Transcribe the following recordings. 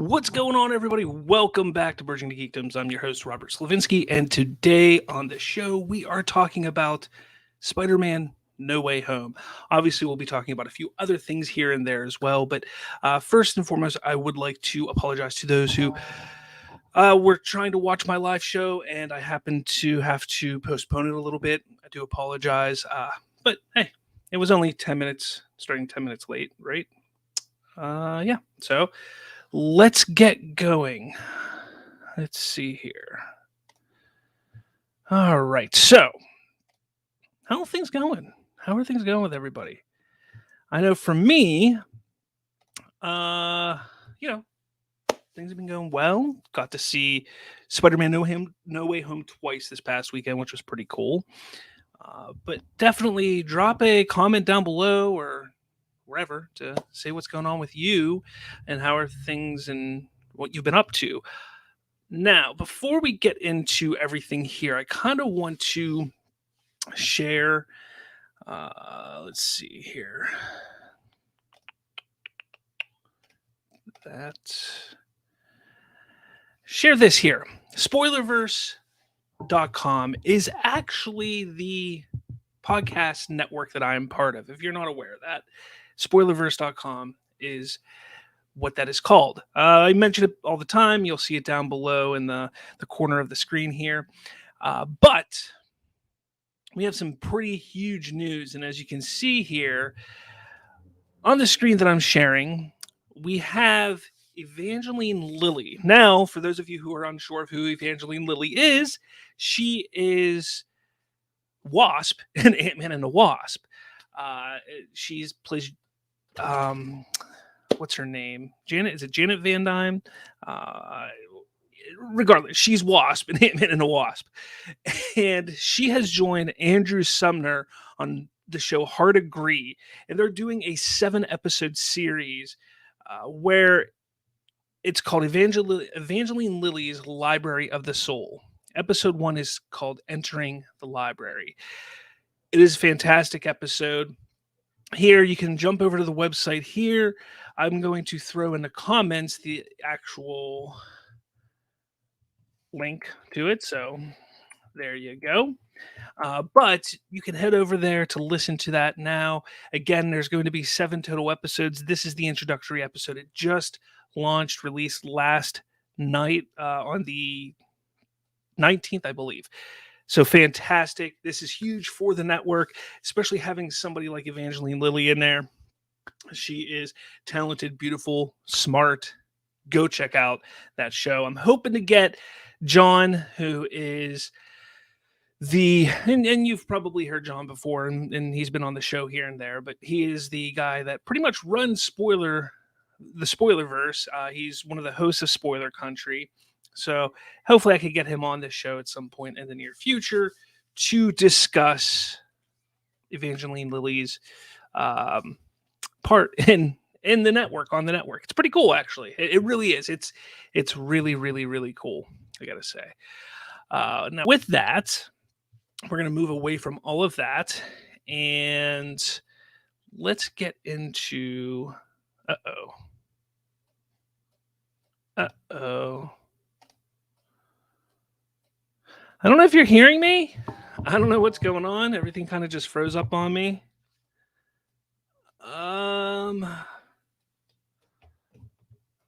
What's going on, everybody? Welcome back to BridgingTheGeekdoms. I'm your host, Robert Slavinsky, and today on the show, we are talking about Spider-Man No Way Home. Obviously, we'll be talking about a few other things here and there as well, but first and foremost, I would like to apologize to those who were trying to watch my live show, and I happened to have to postpone it a little bit. I do apologize, but hey, it was only 10 minutes, starting 10 minutes late, right? Yeah, so let's get going. Let's see here. All right. So, how are things going? How are things going with everybody? I know for me, uh, you know, things have been going well. Got to see Spider-Man No Way Home twice this past weekend, which was pretty cool. But definitely drop a comment down below or wherever to say what's going on with you and how are things and what you've been up to. Now, before we get into everything here, I kind of want to share. Let's see here. Share this here. Spoilerverse.com is actually the podcast network that I am part of. If you're not aware of that, Spoilerverse.com is what that is called. I mention it all the time. You'll see it down below in the corner of the screen here. But we have some pretty huge news. And as you can see here on the screen that I'm sharing, we have Evangeline Lilly. Now, for those of you who are unsure of who Evangeline Lilly is, she is Wasp in Ant-Man and the Wasp. She's plays what's her name? Janet? Is it Janet Van Dyne? Regardless, she's Wasp in Ant-Man and the Wasp. And she has joined Andrew Sumner on the show Hard Agree. And they're doing a 7-episode series where it's called Evangeline Lilly's Library of the Soul. Episode 1 is called Entering the Library. It is a fantastic episode. Here, you can jump over to the website here. I'm going to throw in the comments the actual link to it. So there you go. But you can head over there to listen to that now. Again, there's going to be 7 total episodes. This is the introductory episode. It just launched, released last night on the 19th, I believe. So fantastic. This is huge for the network, especially having somebody like Evangeline Lilly in there. She is talented, beautiful, smart. Go check out that show. I'm hoping to get John, who is and you've probably heard John before, and he's been on the show here and there, but he is the guy that pretty much runs the Spoilerverse. He's one of the hosts of Spoiler Country. So hopefully I could get him on this show at some point in the near future to discuss Evangeline Lilly's part in the network, on the network. It's pretty cool, actually. It really is. It's really, really, really cool, I gotta say. Now, with that, we're going to move away from all of that, and let's get into... Uh-oh. I don't know if you're hearing me. I don't know what's going on. Everything kind of just froze up on me.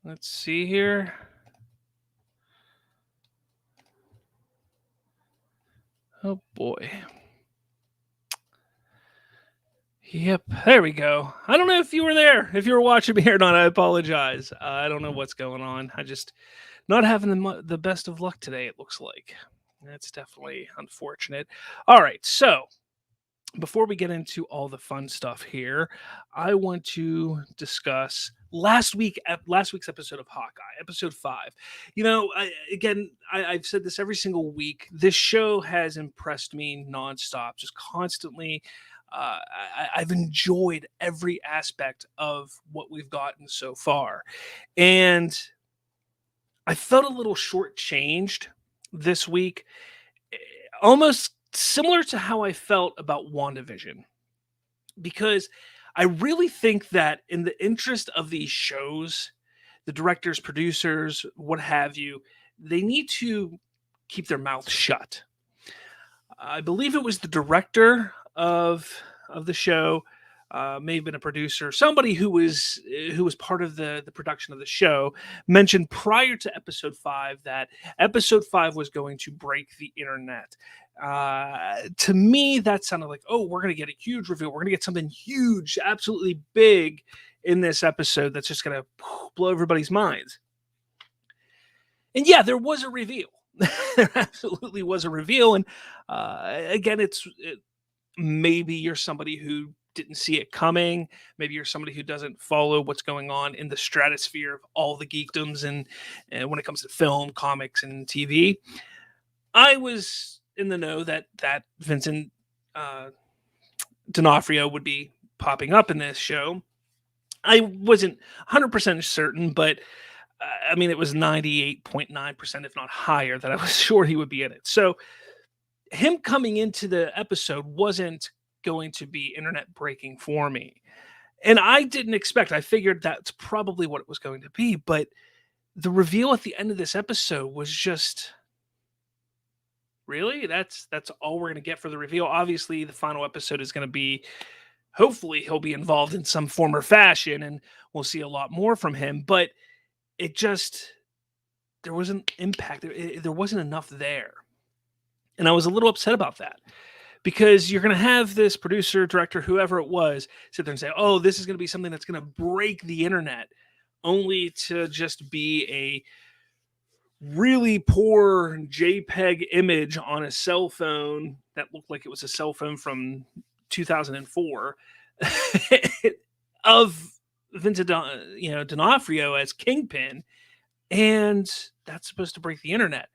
Let's see here. Oh boy. Yep, there we go. I don't know if you were there, if you were watching me or not. I apologize. I don't know what's going on. I just not having the best of luck today, it looks like. That's definitely unfortunate. All right, so before we get into all the fun stuff here, I want to discuss last week's episode of Hawkeye, episode 5. You know, I've said this every single week. This show has impressed me nonstop, just constantly. I've enjoyed every aspect of what we've gotten so far. And I felt a little shortchanged this week, almost similar to how I felt about WandaVision, because I really think that in the interest of these shows, the directors, producers, what have you, they need to keep their mouth shut. I believe it was the director of the show, may have been a producer, somebody who was part of the production of the show, mentioned prior to episode 5 that episode 5 was going to break the internet. To me, that sounded like, oh, we're going to get a huge reveal. We're going to get something huge, absolutely big in this episode that's just going to blow everybody's minds. And yeah, there was a reveal. There absolutely was a reveal. And again, maybe you're somebody who didn't see it coming. Maybe you're somebody who doesn't follow what's going on in the stratosphere of all the geekdoms and when it comes to film, comics, and TV. I was in the know that Vincent D'Onofrio would be popping up in this show. I wasn't 100% certain, but I mean, it was 98.9%, if not higher, that I was sure he would be in it. So him coming into the episode wasn't going to be internet breaking for me. And I didn't expect, I figured that's probably what it was going to be. But the reveal at the end of this episode was just, really? That's all we're going to get for the reveal. Obviously, the final episode is going to be, hopefully he'll be involved in some form or fashion and we'll see a lot more from him. But it just, there wasn't impact. There wasn't enough there. And I was a little upset about that because you're going to have this producer, director, whoever it was, sit there and say, oh, this is going to be something that's going to break the internet, only to just be a really poor JPEG image on a cell phone that looked like it was a cell phone from 2004 of Vincent D'Onofrio as Kingpin, and that's supposed to break the internet.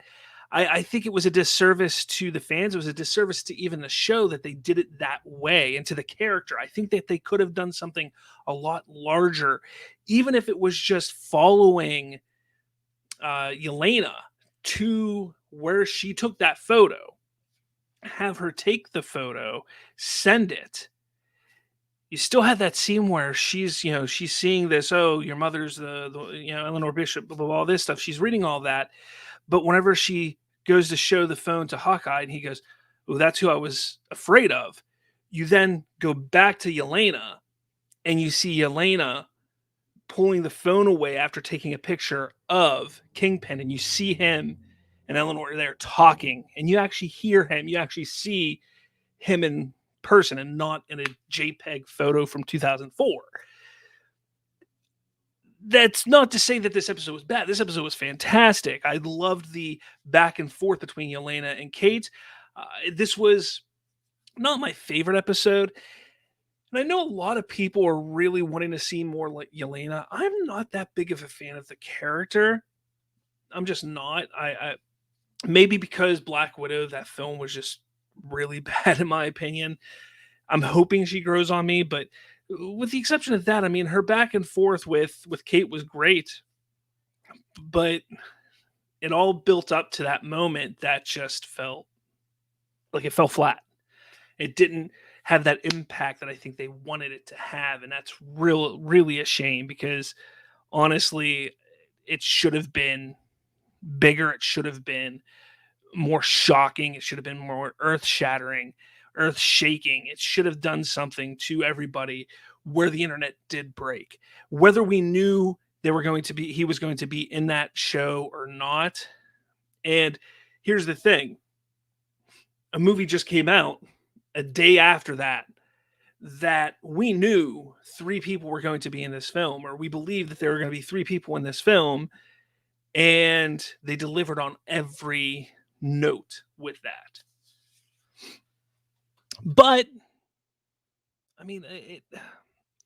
I think it was a disservice to the fans. It was a disservice to even the show that they did it that way, and to the character. I think that they could have done something a lot larger, even if it was just following Yelena to where she took that photo, have her take the photo, send it. You still have that scene where she's seeing this, oh, your mother's the Eleanor Bishop, blah, blah, blah, all this stuff. She's reading all that. But whenever she goes to show the phone to Hawkeye and he goes, oh, that's who I was afraid of. You then go back to Yelena and you see Yelena pulling the phone away after taking a picture of Kingpin, and you see him and Eleanor there talking, and you actually hear him. You actually see him in person and not in a JPEG photo from 2004. That's not to say that this episode was bad. This episode was fantastic. I loved the back and forth between Yelena and Kate. This was not my favorite episode. And I know a lot of people are really wanting to see more like Yelena. I'm not that big of a fan of the character. I'm just not. I maybe because Black Widow, that film was just really bad in my opinion. I'm hoping she grows on me, but with the exception of that, I mean, her back and forth with Kate was great, but it all built up to that moment that just felt like it fell flat. It didn't have that impact that I think they wanted it to have, and that's really a shame because honestly, it should have been bigger. It should have been more shocking. It should have been more earth-shattering, earth-shaking. It should have done something to everybody where the internet did break. Whether we knew he was going to be in that show or not. And here's the thing. A movie just came out a day after that we knew 3 people were going to be in this film, or we believed that there were going to be 3 people in this film, and they delivered on every note with that. But I mean, it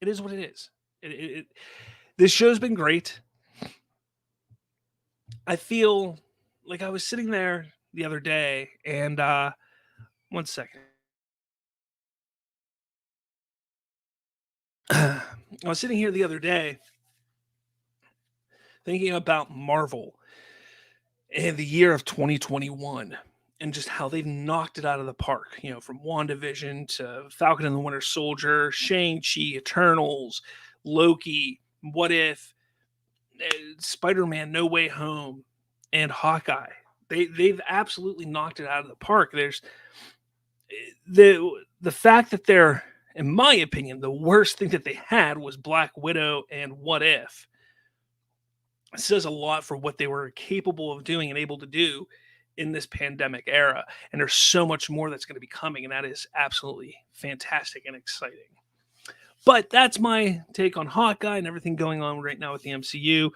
is what it is. This show's been great. I feel like I was sitting there the other day, and one second. I was sitting here the other day thinking about Marvel and the year of 2021 and just how they've knocked it out of the park, from WandaVision to Falcon and the Winter Soldier, Shang-Chi, Eternals, Loki, What If. Spider-Man: No Way Home and Hawkeye. They've absolutely knocked it out of the park. There's the fact that they're, in my opinion, the worst thing that they had was Black Widow and What If. It says a lot for what they were capable of doing and able to do in this pandemic era. And there's so much more that's going to be coming, and that is absolutely fantastic and exciting. But that's my take on Hawkeye and everything going on right now with the MCU.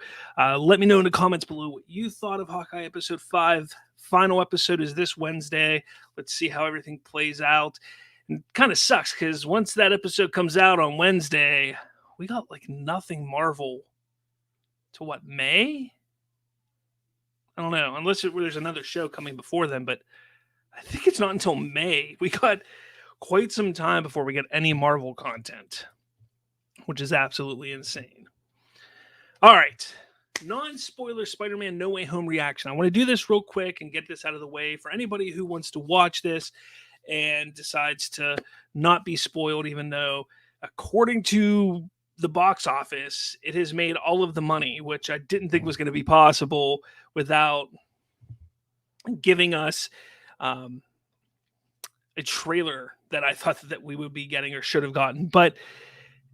Let me know in the comments below what you thought of Hawkeye episode 5. Final episode is this Wednesday. Let's see how everything plays out. And kind of sucks because once that episode comes out on Wednesday, we got like nothing Marvel to what, May? I don't know, unless there's another show coming before then, but I think it's not until May. We got quite some time before we get any Marvel content, which is absolutely insane. All right. Non-spoiler Spider-Man No Way Home reaction. I want to do this real quick and get this out of the way for anybody who wants to watch this and decides to not be spoiled, even though, according to the box office, it has made all of the money, which I didn't think was going to be possible without giving us a trailer that I thought that we would be getting or should have gotten. But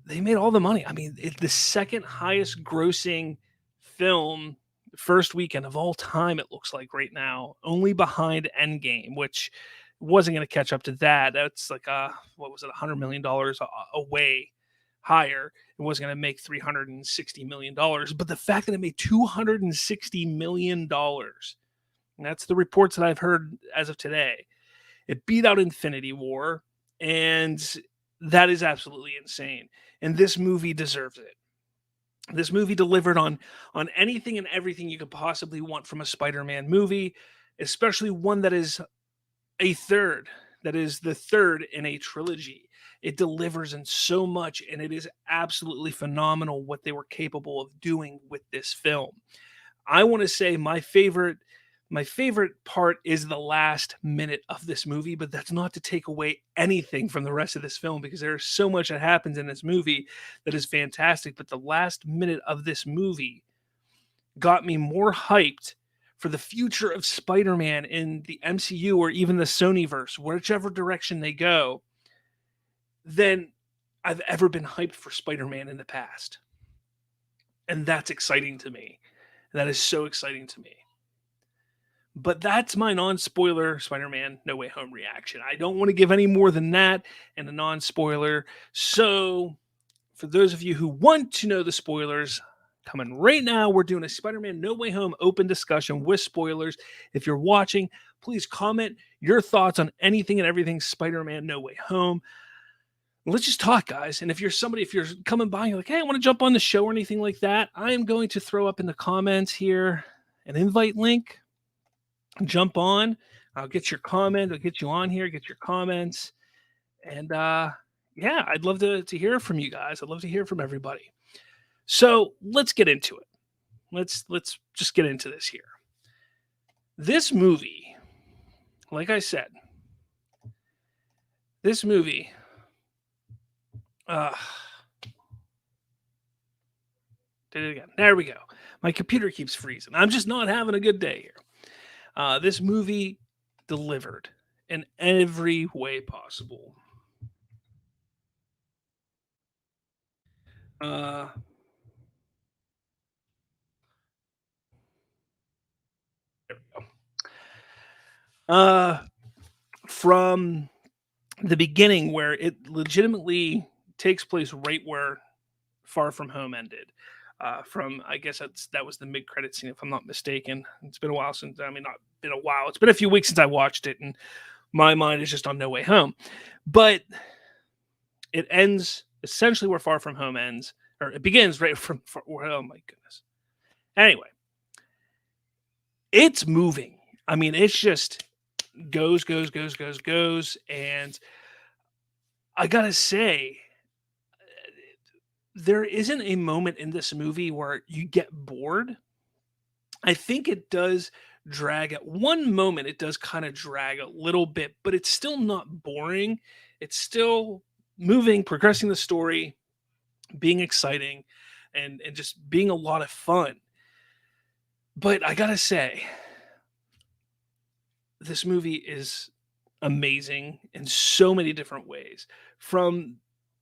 they made all the money. I mean, it's the second highest grossing film first weekend of all time, it looks like right now, only behind Endgame, which wasn't going to catch up to that. That's like what was it, $100 million away higher. It wasn't going to make $360 million. But the fact that it made $260 million, and that's the reports that I've heard as of today, it beat out Infinity War, and that is absolutely insane. And this movie deserves it. This movie delivered on anything and everything you could possibly want from a Spider-Man movie, especially one that is the third in a trilogy. It delivers in so much, and it is absolutely phenomenal what they were capable of doing with this film. I want to say my favorite part is the last minute of this movie, but that's not to take away anything from the rest of this film, because there's so much that happens in this movie that is fantastic. But the last minute of this movie got me more hyped for the future of Spider-Man in the MCU or even the Sonyverse, whichever direction they go, than I've ever been hyped for Spider-Man in the past. And that's exciting to me. That is so exciting to me. But that's my non-spoiler Spider-Man No Way Home reaction. I don't want to give any more than that and a non-spoiler. So for those of you who want to know the spoilers, coming right now, we're doing a Spider-Man No Way Home open discussion with spoilers. If you're watching, please comment your thoughts on anything and everything Spider-Man No Way Home. Let's just talk, guys. And if you're coming by, you're like, hey, I want to jump on the show or anything like that, I am going to throw up in the comments here an invite link. Jump on. I'll get your comment. I'll get you on here, get your comments. And yeah, I'd love to hear from you guys. I'd love to hear from everybody. So let's get into it. Let's just get into this here. This movie, like I said, this movie, did it again. There we go. My computer keeps freezing. I'm just not having a good day here. This movie delivered in every way possible. There we go. From the beginning, where it legitimately takes place right where Far From Home ended. From, I guess that was the mid-credit scene, if I'm not mistaken. It's been a while since, I mean, not been a while. It's been a few weeks since I watched it, and my mind is just on No Way Home. But it ends essentially where Far From Home ends, or it begins right from, oh my goodness. Anyway, it's moving. I mean, it's just goes, and I gotta say, there isn't a moment in this movie where you get bored. I think it does drag at one moment. It does kind of drag a little bit, but it's still not boring. It's still moving, progressing the story, being exciting. and just being a lot of fun. But I gotta say, this movie is amazing in so many different ways. From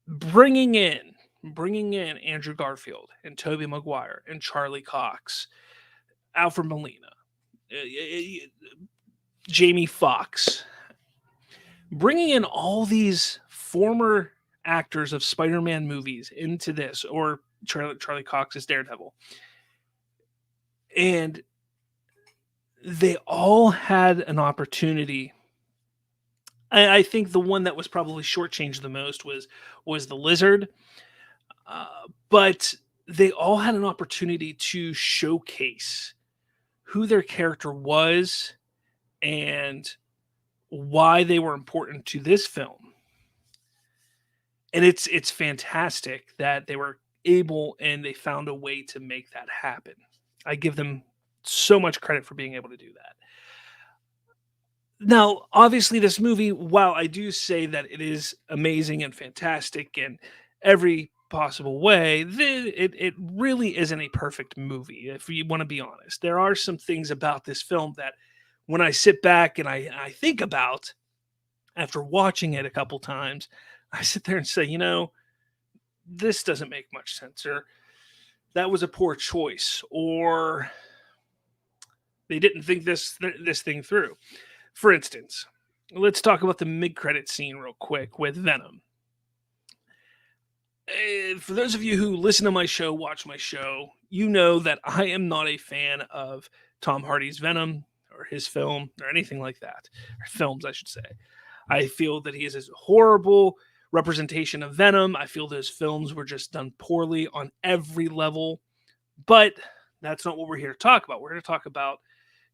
bringing in bringing in Andrew Garfield and Tobey Maguire and Charlie Cox, Alfred Molina, Jamie Foxx, bringing in all these former actors of Spider-Man movies into this, or Charlie Cox's Daredevil, and they all had an opportunity. I think the one that was probably shortchanged the most was the Lizard, but they all had an opportunity to showcase who their character was and why they were important to this film. And it's fantastic that they were able and they found a way to make that happen. I give them so much credit for being able to do that. Now, obviously, this movie, while I do say that it is amazing and fantastic in every possible way, it really isn't a perfect movie, if you want to be honest. There are some things about this film that when I sit back and I think about after watching it a couple times, I sit there and say, this doesn't make much sense, or that was a poor choice, or they didn't think this thing through. For instance, let's talk about the mid-credit scene real quick with Venom. For those of you who listen to my show, watch my show, you know that I am not a fan of Tom Hardy's Venom or his film or anything like that. Or films, I should say. I feel that he is a horrible representation of Venom. I feel those films were just done poorly on every level. But that's not what we're here to talk about. We're here to talk about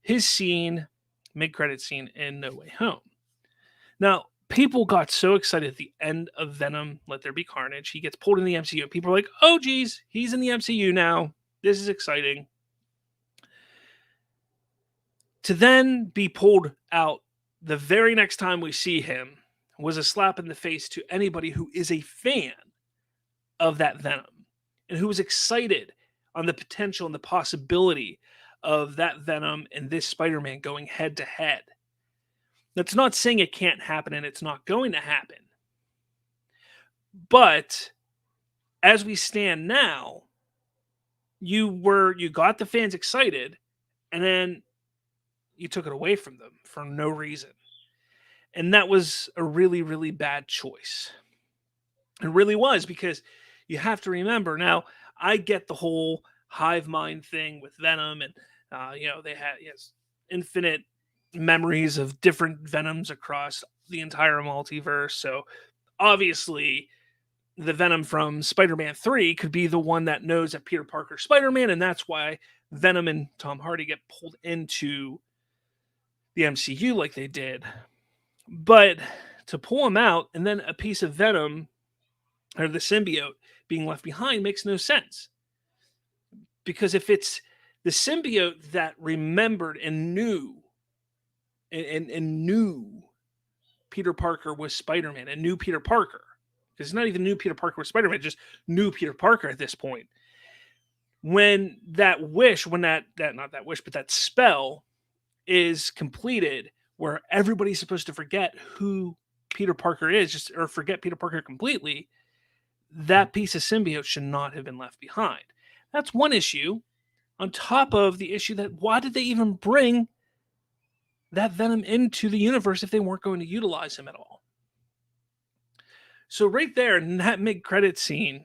his scene, mid-credit scene in No Way Home. Now, people got so excited at the end of Venom, Let There Be Carnage. He gets pulled in the MCU. People are like, oh, geez, he's in the MCU now. This is exciting. To then be pulled out the very next time we see him was a slap in the face to anybody who is a fan of that Venom and who was excited on the potential and the possibility of that Venom and this Spider-Man going head to head. That's not saying it can't happen and it's not going to happen. But as we stand now, you got the fans excited and then you took it away from them for no reason. And that was a really, really bad choice. It really was, because you have to remember now, I get the whole hive mind thing with Venom, and they had infinite memories of different Venoms across the entire multiverse. So obviously, the Venom from Spider-Man 3 could be the one that knows that Peter Parker's Spider-Man, and that's why Venom and Tom Hardy get pulled into the MCU like they did. But to pull him out and then a piece of Venom or the symbiote being left behind makes no sense. Because if it's the symbiote that remembered and knew and knew Peter Parker was Spider-Man and knew Peter Parker, because it's not even new Peter Parker was Spider-Man, just knew Peter Parker at this point. When that spell is completed, where everybody's supposed to forget who Peter Parker is, or forget Peter Parker completely, that piece of symbiote should not have been left behind. That's one issue, on top of the issue that why did they even bring that Venom into the universe if they weren't going to utilize him at all? So right there in that mid-credit scene,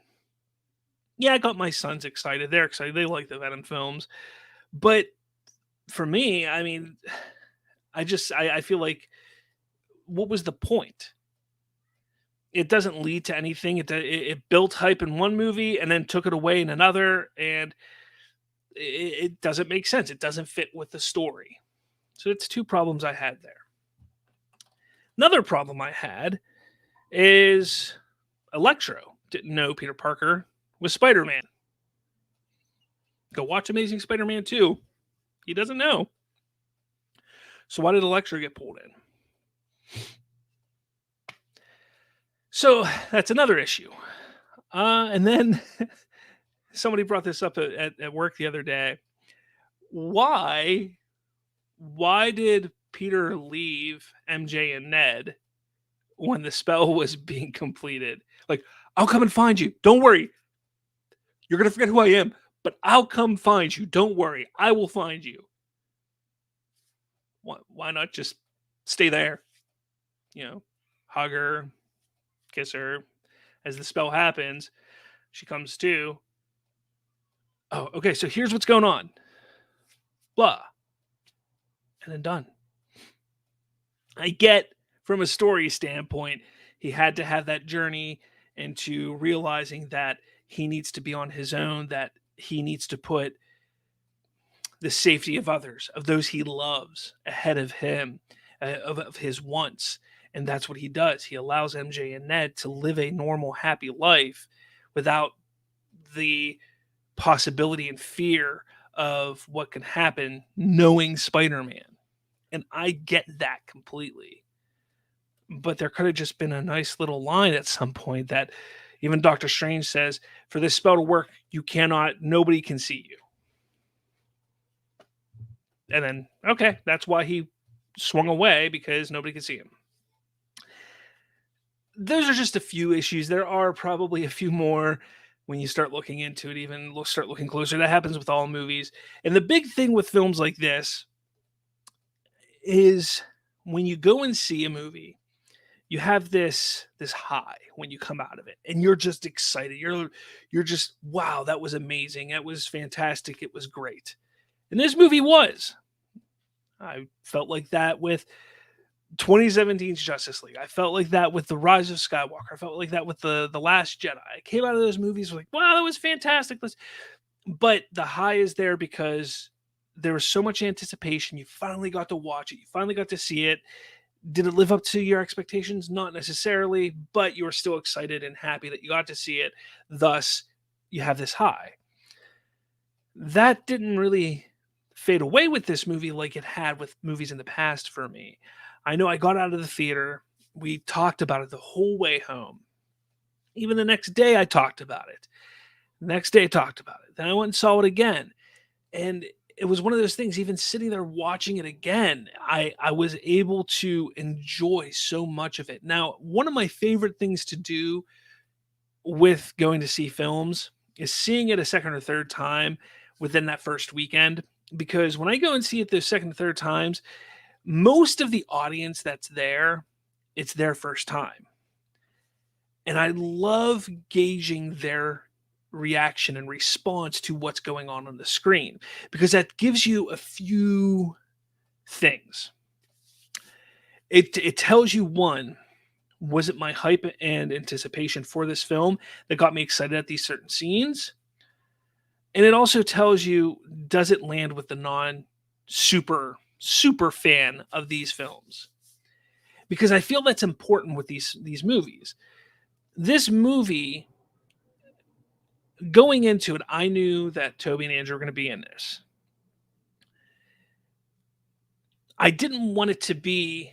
yeah, I got my sons excited. They're excited. They like the Venom films. But for me, I mean, I feel like, what was the point? It doesn't lead to anything. It built hype in one movie and then took it away in another, and it doesn't make sense. It doesn't fit with the story. So it's two problems I had there. Another problem I had is Electro didn't know Peter Parker was Spider-Man. Go watch Amazing Spider-Man 2. He doesn't know. So why did Electro get pulled in? So that's another issue. And then somebody brought this up at work the other day. Why did Peter leave MJ and Ned when the spell was being completed? Like, I'll come and find you. Don't worry. You're going to forget who I am, but I'll come find you. Don't worry. I will find you. Why not just stay there? Hug her, kiss her. As the spell happens, she comes to. Oh, okay. So here's what's going on. Blah. And then done. I get from a story standpoint, he had to have that journey into realizing that he needs to be on his own, that he needs to put the safety of others, of those he loves, ahead of him, of his wants. And that's what he does. He allows MJ and Ned to live a normal, happy life without the possibility and fear of what can happen knowing Spider-Man. And I get that completely. But there could have just been a nice little line at some point that even Doctor Strange says, for this spell to work, nobody can see you. And then, okay, that's why he swung away, because nobody could see him. Those are just a few issues. There are probably a few more when you start looking into it, even start looking closer. That happens with all movies. And the big thing with films like this is when you go and see a movie, you have this high when you come out of it, and you're just excited. You're just, wow, that was amazing. That was fantastic. It was great. And this movie was. I felt like that with 2017's Justice League. I felt like that with The Rise of Skywalker. I felt like that with the Last Jedi. I came out of those movies like, wow, that was fantastic. But the high is there because there was so much anticipation. You finally got to watch it. You finally got to see it. Did it live up to your expectations? Not necessarily, but you were still excited and happy that you got to see it. Thus, you have this high. That didn't really fade away with this movie like it had with movies in the past for me. I know I got out of the theater. We talked about it the whole way home. Even the next day, I talked about it. The next day, I talked about it. Then I went and saw it again. And it was one of those things, even sitting there watching it again, I was able to enjoy so much of it. Now, one of my favorite things to do with going to see films is seeing it a second or third time within that first weekend. Because when I go and see it those second and third times, most of the audience that's there, it's their first time. And I love gauging their reaction and response to what's going on the screen, because that gives you a few things. It tells you, one, was it my hype and anticipation for this film that got me excited at these certain scenes? And it also tells you, does it land with the non-super fan of these films? Because I feel that's important with these movies. This movie, going into it, I knew that Toby and Andrew were going to be in this. I didn't want it to be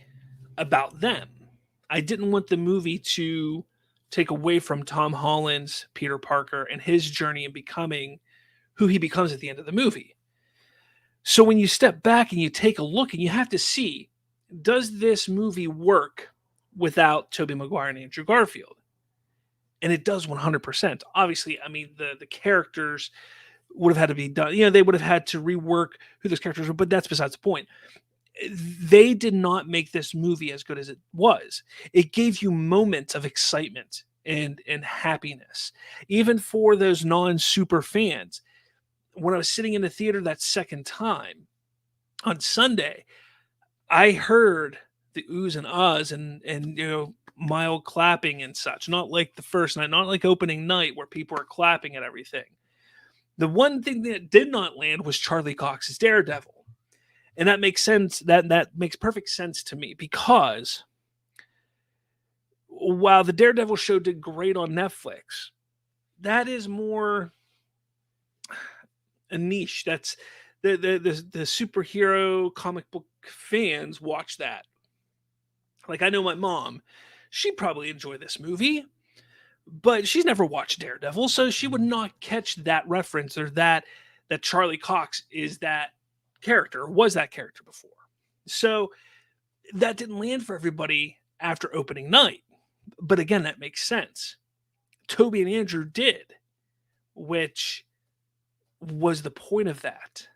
about them. I didn't want the movie to take away from Tom Holland's Peter Parker and his journey in becoming who he becomes at the end of the movie. So when you step back and you take a look, and you have to see, does this movie work without Tobey Maguire and Andrew Garfield? And it does 100%. Obviously, I mean, the characters would have had to be done. They would have had to rework who those characters were, but that's besides the point. They did not make this movie as good as it was. It gave you moments of excitement and happiness, even for those non-super fans. When I was sitting in the theater that second time on Sunday, I heard the oohs and ahs and mild clapping and such. Not like the first night, not like opening night where people are clapping at everything. The one thing that did not land was Charlie Cox's Daredevil. And that makes sense. That makes perfect sense to me, because while the Daredevil show did great on Netflix, that is more a niche. That's the superhero comic book fans watch that. Like, I know my mom, she'd probably enjoy this movie, but she's never watched Daredevil, so she would not catch that reference, or that Charlie Cox is that character, was that character before. So that didn't land for everybody after opening night. But again, that makes sense. Toby and Andrew did, which was the point of that.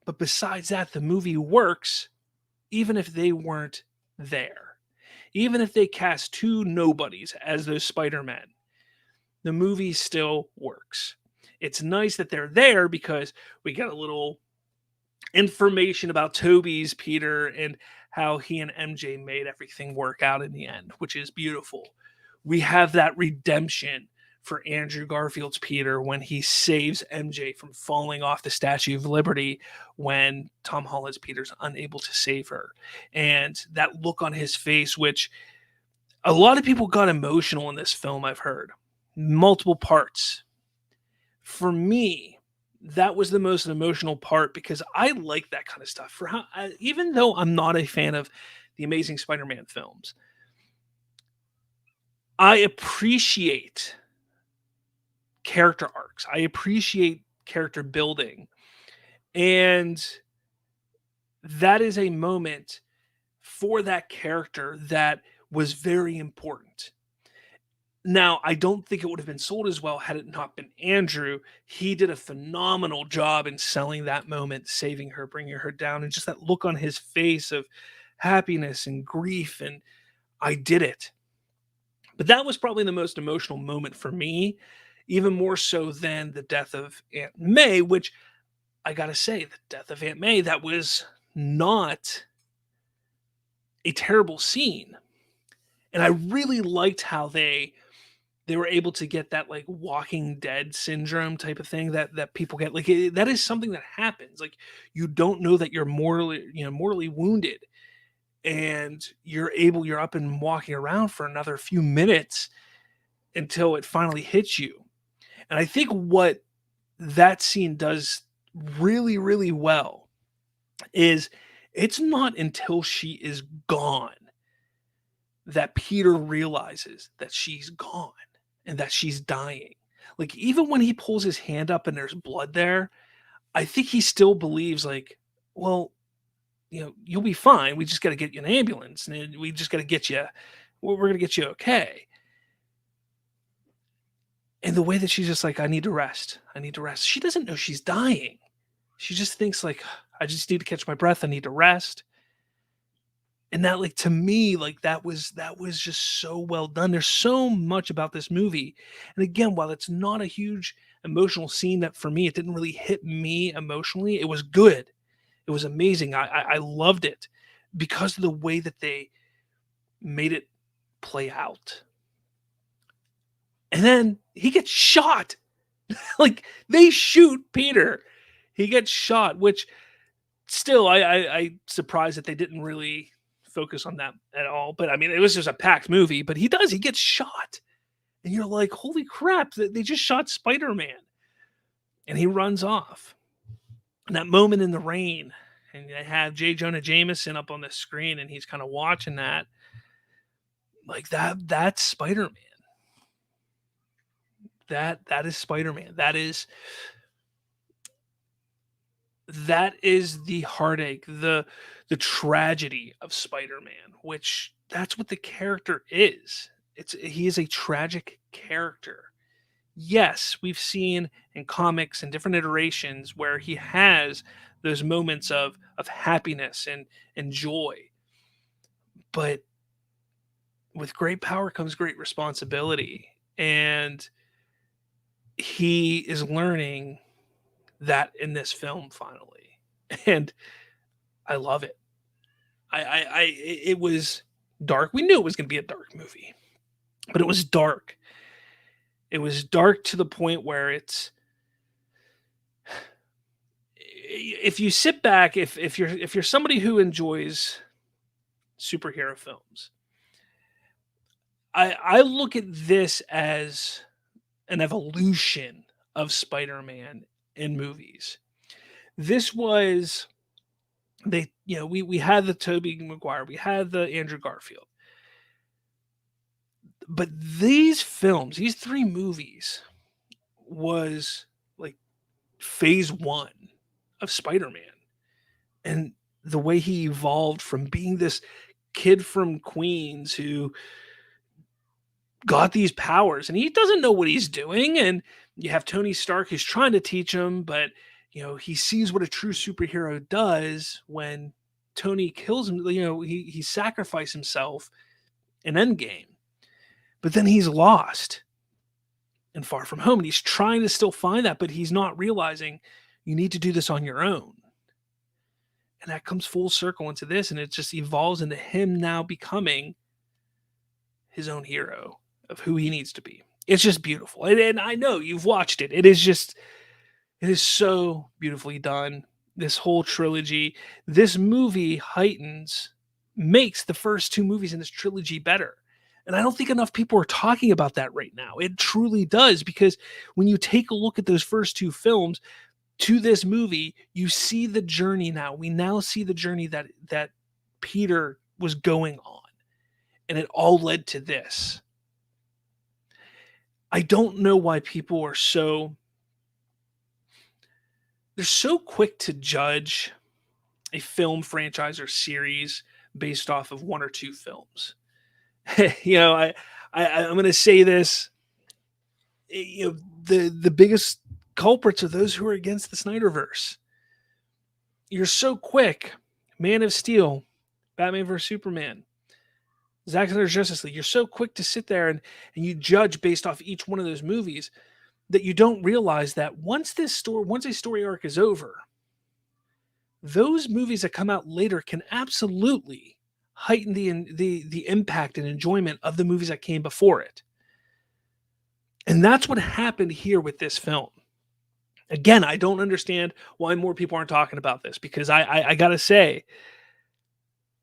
But besides that, the movie works even if they weren't there. Even if they cast two nobodies as those Spider-Men, the movie still works. It's nice that they're there because we get a little information about Toby's Peter and how he and MJ made everything work out in the end, which is beautiful. We have that redemption for Andrew Garfield's Peter when he saves MJ from falling off the Statue of Liberty when Tom Holland's Peter's unable to save her. And that look on his face, which a lot of people got emotional in this film, I've heard. Multiple parts. For me, that was the most emotional part because I like that kind of stuff. For how, even though I'm not a fan of the Amazing Spider-Man films, I appreciate character arcs. I appreciate character building, and that is a moment for that character that was very important. Now, I don't think it would have been sold as well had it not been Andrew. He did a phenomenal job in selling that moment, saving her, bringing her down, and just that look on his face of happiness and grief, and I did it. But that was probably the most emotional moment for me, even more so than the death of Aunt May, which I gotta say, the death of Aunt May, that was not a terrible scene. And I really liked how they were able to get that like Walking Dead syndrome type of thing that people get. Like that is something that happens. Like you don't know that you're mortally wounded, and you're up and walking around for another few minutes until it finally hits you. And I think what that scene does really, really well is it's not until she is gone that Peter realizes that she's gone and that she's dying. Like, even when he pulls his hand up and there's blood there, I think he still believes, like, well, you'll be fine. We just got to get you an ambulance and we just got to get you, we're going to get you okay. And the way that she's just like, I need to rest. I need to rest. She doesn't know she's dying. She just thinks, like, I just need to catch my breath. I need to rest. And that, like, to me, like, that was just so well done. There's so much about this movie. And again, while it's not a huge emotional scene, that for me, it didn't really hit me emotionally. It was good. It was amazing. I loved it because of the way that they made it play out. And then he gets shot. Like, they shoot Peter. He gets shot, which still I surprised that they didn't really focus on that at all. But I mean, it was just a packed movie. But he gets shot, and you're like, holy crap! They just shot Spider-Man, and he runs off. And that moment in the rain, and they have J. Jonah Jameson up on the screen, and he's kind of watching that, like that. That's Spider-Man. That is Spider-Man. That is the heartache, the tragedy of Spider-Man, which that's what the character is. He is a tragic character. Yes, we've seen in comics and different iterations where he has those moments of happiness and joy. But with great power comes great responsibility. And he is learning that in this film finally. And I love it. It was dark. We knew it was going to be a dark movie, but it was dark. It was dark to the point where if you sit back, if you're somebody who enjoys superhero films, I look at this as an evolution of Spider-Man in movies. This was we had the Tobey Maguire, we had the Andrew Garfield. But these films, these 3 movies was like phase 1 of Spider-Man, and the way he evolved from being this kid from Queens who got these powers and he doesn't know what he's doing, and you have Tony Stark who's trying to teach him, but he sees what a true superhero does when Tony kills him. He sacrificed himself in Endgame, but then he's lost and far from home, and he's trying to still find that, but he's not realizing you need to do this on your own. And that comes full circle into this, and it just evolves into him now becoming his own hero of who he needs to be. It's just beautiful. And I know you've watched it. It is so beautifully done. This whole trilogy, this movie makes the first 2 movies in this trilogy better. And I don't think enough people are talking about that right now. It truly does, because when you take a look at those first 2 films to this movie, you see the journey now. We now see the journey that Peter was going on. And it all led to this. I don't know why people are they're so quick to judge a film franchise or series based off of 1 or 2 films. I'm going to say this. The biggest culprits are those who are against the Snyderverse. You're so quick. Man of Steel, Batman vs Superman, Zack Snyder's Justice League. You're so quick to sit there and you judge based off each one of those movies that you don't realize that once a story arc is over, those movies that come out later can absolutely heighten the impact and enjoyment of the movies that came before it. And that's what happened here with this film. Again, I don't understand why more people aren't talking about this, because I gotta say,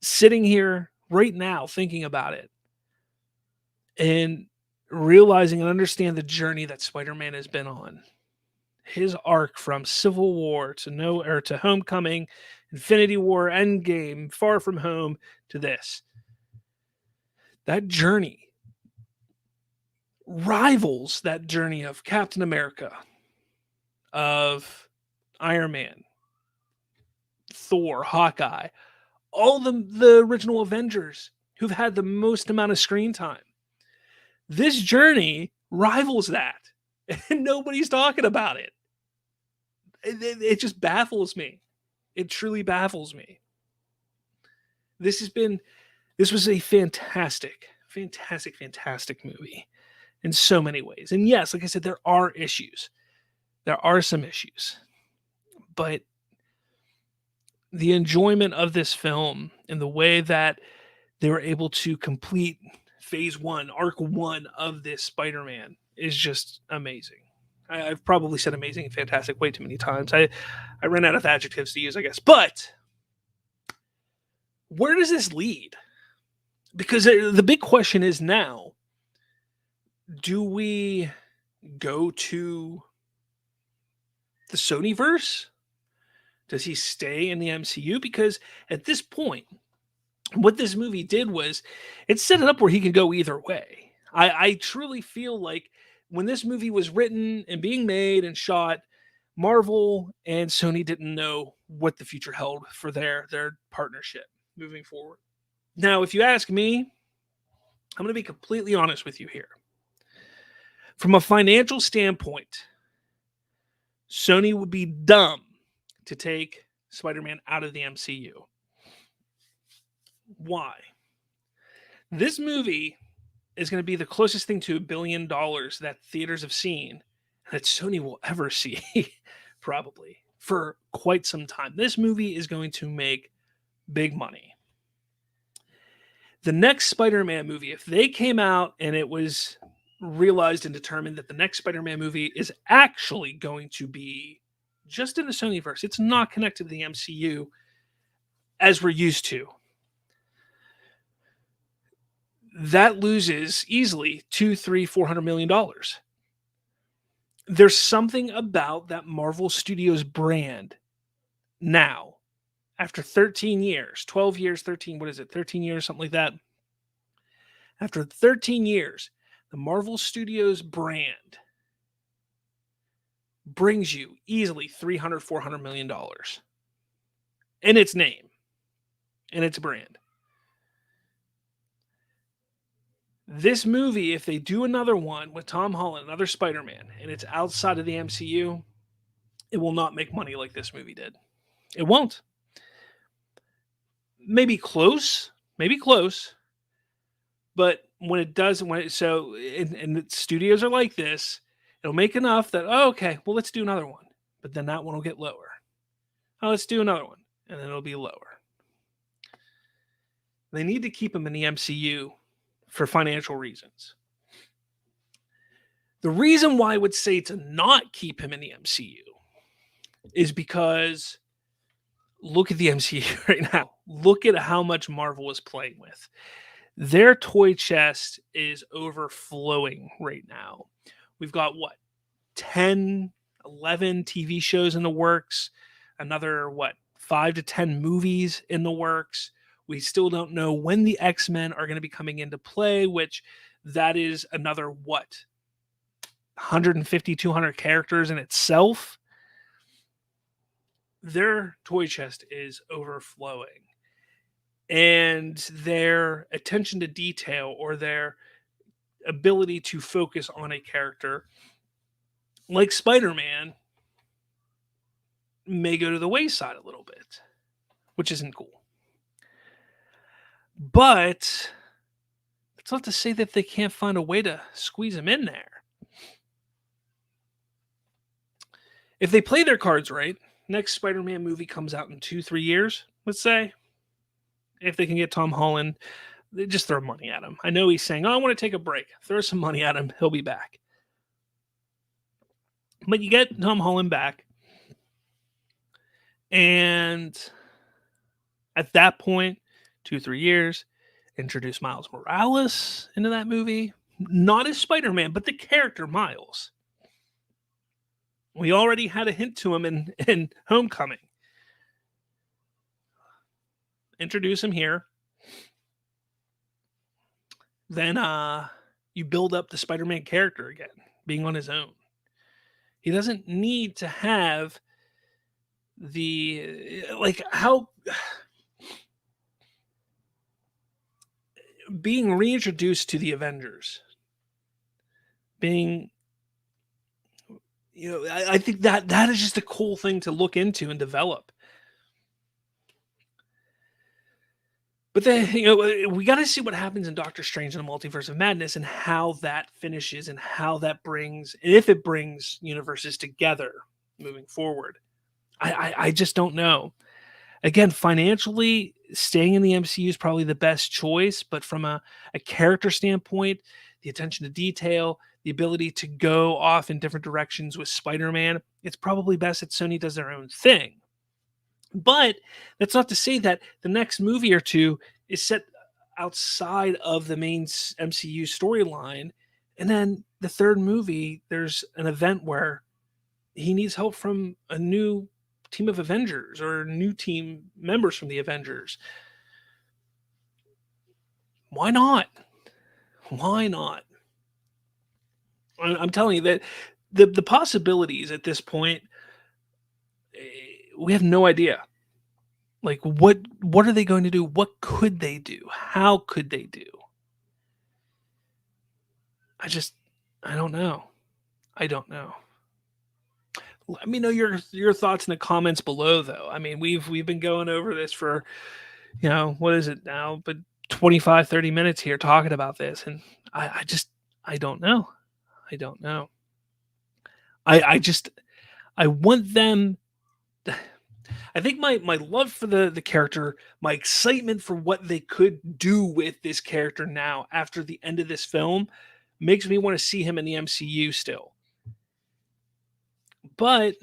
sitting here right now thinking about it and realizing and understand the journey that Spider-Man has been on, his arc from Civil War to Homecoming, Infinity War, Endgame, Far From Home to this, that journey rivals that journey of Captain America, of Iron Man, Thor, Hawkeye, all the original Avengers who've had the most amount of screen time. This journey rivals that, and nobody's talking about it. It just baffles me. It truly baffles me. This was a fantastic movie in so many ways. And yes, like I said, there are issues. There are some issues. But the enjoyment of this film and the way that they were able to complete phase 1, arc 1 of this Spider-Man is just amazing. I've probably said amazing and fantastic way too many times. I ran out of adjectives to use, I guess. But where does this lead? Because the big question is now, do we go to the Sonyverse? Does he stay in the MCU? Because at this point, what this movie did was it set it up where he could go either way. I truly feel like when this movie was written and being made and shot, Marvel and Sony didn't know what the future held for their partnership moving forward. Now, if you ask me, I'm going to be completely honest with you here. From a financial standpoint, Sony would be dumb to take Spider-Man out of the MCU. Why? This movie is going to be the closest thing to $1 billion that theaters have seen, that Sony will ever see, probably, for quite some time. This movie is going to make big money. The next Spider-Man movie, if they came out and it was realized and determined that the next Spider-Man movie is actually going to be just in the Sonyverse, it's not connected to the MCU as we're used to, that loses easily $200-400 million. There's something about that Marvel Studios brand now, after 13 years, 12 years, 13, what is it, 13 years, something like that. After 13 years, the Marvel Studios brand brings you easily $300, $400 million in its name, in its brand. This movie, if they do another one with Tom Holland, another Spider-Man, and it's outside of the MCU, it will not make money like this movie did. It won't. Maybe close, but when it does, and the studios are like this, it'll make enough that, oh, okay, well, let's do another one. But then that one will get lower. Oh, let's do another one. And then it'll be lower. They need to keep him in the MCU for financial reasons. The reason why I would say to not keep him in the MCU is because look at the MCU right now. Look at how much Marvel is playing with. Their toy chest is overflowing right now. We've got 10, 11 TV shows in the works, another 5 to 10 movies in the works. We still don't know when the X-Men are going to be coming into play, which that is another 150, 200 characters in itself. Their toy chest is overflowing. And their attention to detail or their ability to focus on a character like Spider-Man may go to the wayside a little bit, which isn't cool. But it's not to say that they can't find a way to squeeze him in there. If they play their cards right, next Spider-Man movie comes out in 2-3 years, let's say. If they can get Tom Holland, they just throw money at him. I know he's saying, I want to take a break. Throw some money at him. He'll be back. But you get Tom Holland back. And at that point, 2-3 years, introduce Miles Morales into that movie. Not as Spider-Man, but the character Miles. We already had a hint to him in Homecoming. Introduce him here. Then you build up the Spider-Man character again, being on his own. He doesn't need to have being reintroduced to the Avengers. I think that is just a cool thing to look into and develop. But then, we got to see what happens in Doctor Strange and the Multiverse of Madness and how that finishes and how that brings, and if it brings universes together moving forward. I just don't know. Again, financially, staying in the MCU is probably the best choice, but from a character standpoint, the attention to detail, the ability to go off in different directions with Spider-Man, it's probably best that Sony does their own thing. But that's not to say that the next movie or two is set outside of the main MCU storyline. And then the third movie, there's an event where he needs help from a new team of Avengers or new team members from the Avengers. Why not? Why not? I'm telling you that the possibilities at this point, we have no idea. Like, what are they going to do? What could they do? How could they do? I don't know. I don't know. Let me know your thoughts in the comments below, though. I mean, we've been going over this for, what is it now? But 25, 30 minutes here talking about this. And I don't know. I don't know. I want them. I think my love for the character, my excitement for what they could do with this character now after the end of this film makes me want to see him in the MCU still. But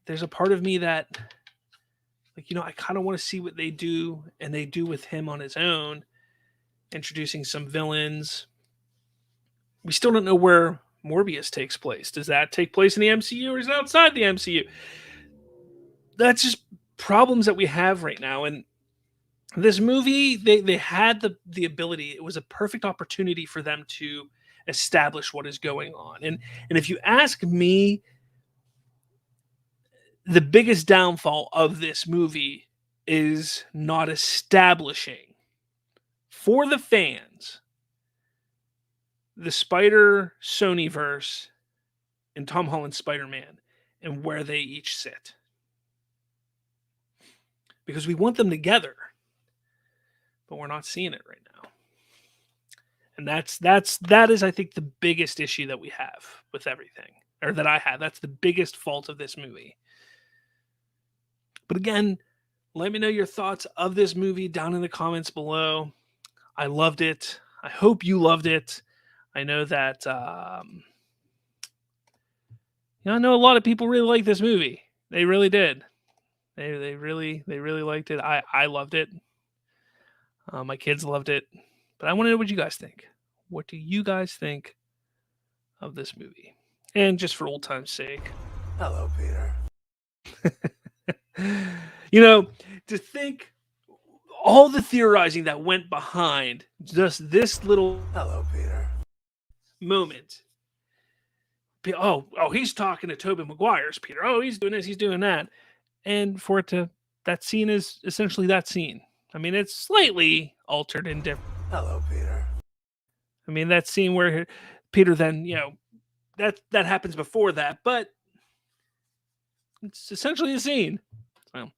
there's a part of me that, I kind of want to see what they do and they do with him on his own, introducing some villains. We still don't know where Morbius takes place. Does that take place in the MCU or is it outside the MCU? That's just problems that we have right now. And This movie, they had the ability. It was a perfect opportunity for them to establish what is going on. And if you ask me, the biggest downfall of this movie is not establishing for the fans the Spider Sony verse and Tom Holland's Spider-Man and where they each sit. Because we want them together, but we're not seeing it right now. And that is, I think, the biggest issue that we have with everything, or that I have. That's the biggest fault of this movie. But again, let me know your thoughts of this movie down in the comments below. I loved it. I hope you loved it. I know that I know a lot of people really like this movie. They really did. They really liked it. I loved it. My kids loved it. But I want to know what you guys think. What do you guys think of this movie? And just for old time's sake. Hello, Peter. To think all the theorizing that went behind just this little Hello, Peter. moment. Oh, he's talking to Tobey Maguire's Peter. Oh, he's doing this, he's doing that. And for it to, that scene is essentially that scene. I mean, it's slightly altered and different. Hello, Peter. I mean, that scene where Peter then, that happens before that, but it's essentially a scene. Well,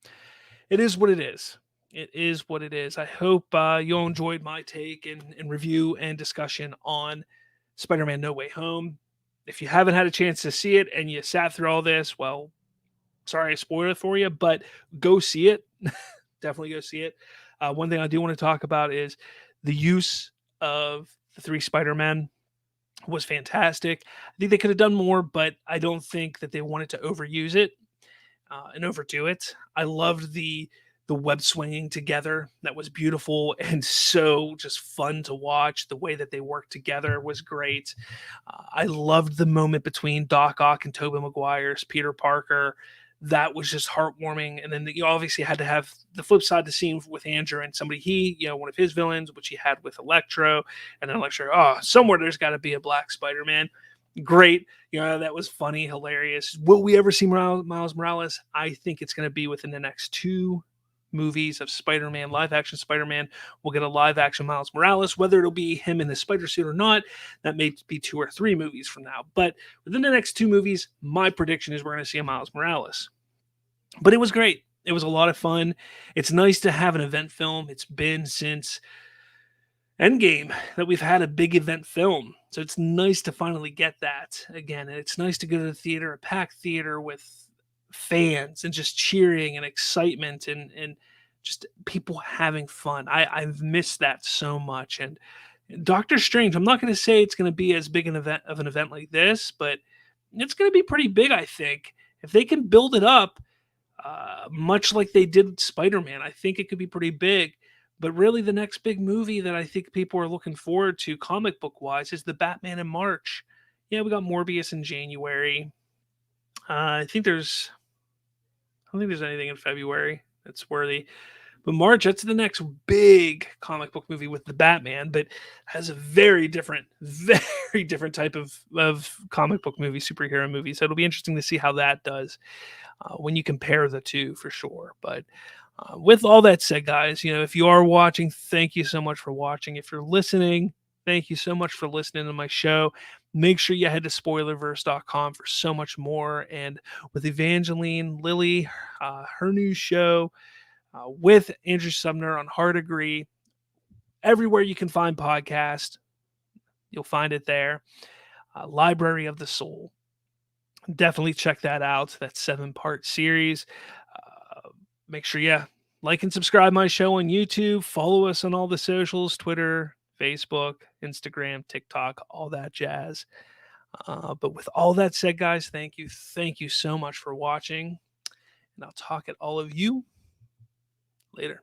it is what it is. It is what it is. I hope you all enjoyed my take and review and discussion on Spider-Man No Way Home. If you haven't had a chance to see it and you sat through all this, well, sorry I spoiled it for you, but go see it. Definitely go see it. One thing I do want to talk about is the use of the 3 Spider-Men was fantastic. I think they could have done more, but I don't think that they wanted to overuse it and overdo it. I loved the web swinging together. That was beautiful and so just fun to watch. The way that they worked together was great. I loved the moment between Doc Ock and Tobey Maguire's Peter Parker. That was just heartwarming. And then you obviously had to have the flip side, the scene with Andrew and somebody one of his villains, which he had with Electro. And then Electro, somewhere there's got to be a Black Spider-Man. Great. That was funny, hilarious. Will we ever see Miles Morales? I think it's going to be within the next 2 movies of Spider-Man, live action Spider-Man. We'll get a live action Miles Morales, whether it'll be him in the spider suit or not. That may be 2 or 3 movies from now. But within the next 2 movies, my prediction is we're going to see a Miles Morales. But it was great. It was a lot of fun. It's nice to have an event film. It's been since Endgame that we've had a big event film. So it's nice to finally get that again. And it's nice to go to the theater, a packed theater with fans and just cheering and excitement and just people having fun. I've missed that so much. And Doctor Strange, I'm not going to say it's going to be as big an event like this, but it's going to be pretty big. I think if they can build it up much like they did with Spider-Man, I think it could be pretty big. But really the next big movie that I think people are looking forward to comic book wise is the Batman in March. We got Morbius in January. I don't think there's anything in February that's worthy. But March, that's the next big comic book movie with the Batman, but has a very different type of comic book movie, superhero movie. So it'll be interesting to see how that does when you compare the two for sure. But with all that said, guys, if you are watching, thank you so much for watching. If you're listening, thank you so much for listening to my show. Make sure you head to Spoilerverse.com for so much more. And with Evangeline Lilly, her new show with Andrew Sumner on Hard Agree, everywhere you can find podcasts, you'll find it there. Library of the Soul. Definitely check that out. That 7-part series. Make sure you like and subscribe my show on YouTube. Follow us on all the socials, Twitter, Facebook, Instagram, TikTok, all that jazz. But with all that said, guys, thank you. Thank you so much for watching. And I'll talk at all of you later.